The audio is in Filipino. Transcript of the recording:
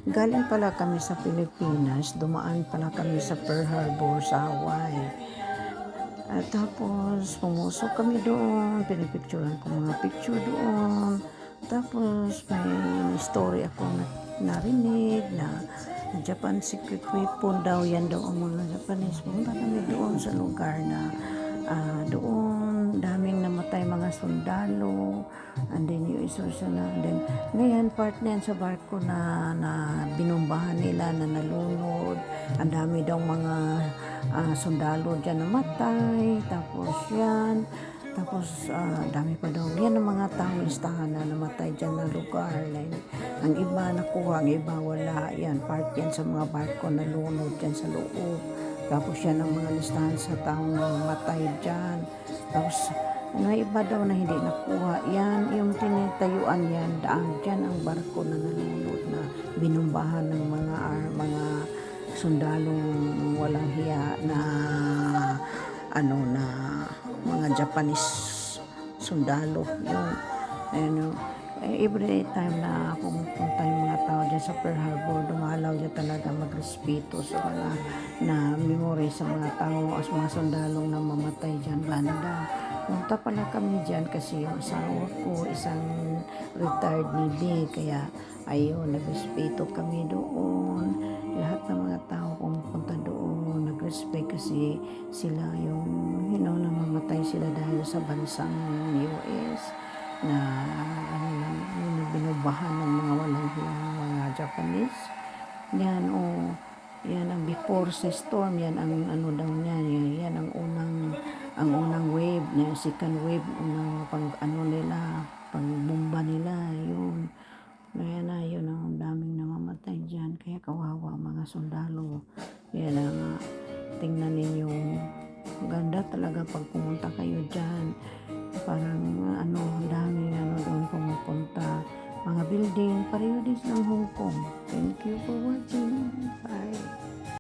Galing pala kami sa Pilipinas, dumaan pala kami sa Pearl Harbor sa Hawaii. At tapos, pumusok kami doon, pinipicturean ko mga picture doon. Tapos, may story ako narinig na Japan secret weapon daw, yan daw ang mga Japanese. Pumunta kami doon sa lugar na doon, daming namatay mga sundalo, and then yung isursa na, and then, ngayon, part na yan sa barko na binumbahan nila, na nalunod, ang dami daw mga sundalo dyan namatay, tapos dami pa daw, yan ang mga tao listahan na namatay dyan na lugar, like, ang iba nakuha, ang iba wala, yan, part yan sa mga barko na lunod dyan sa loob. Tapos yan ang mga listahan sa taong namatay dyan. Tapos may iba daw na hindi nakuha. Yan, yung tinitayuan yan, daan dyan ang barko na nalunod na binumbahan ng mga sundalong walang hiya na na mga Japanese sundalo. Yun. Ano, every time na pumupunta yung mga tao dyan sa Pearl Harbor, dumalaw dyan talaga magrespeto sa mga na memory sa mga tao as mga sundalong na mamatay dyan banda. Punta pala kami dyan kasi yung asawa ko isang retired Navy, kaya ayun, nagrespeto kami doon. Lahat ng mga tao pumupunta doon, nagrespect kasi sila yung, namamatay sila dahil sa bansang US na binubahan ng mga walang hiyang mga Japanese. Yan yan ang before sa storm, yan ang daw niyan, yan ang unang wave, na second wave ng nila, pagbomba nila, yun. Yun ang daming namamatay dyan, kaya kawawa mga sundalo. Yan ang tingnan ninyo, ganda talaga pag pumunta kayo dyan. Parang daming doon pumupunta. Mga building, pareho din ng Hong Kong. Thank you for watching. Bye.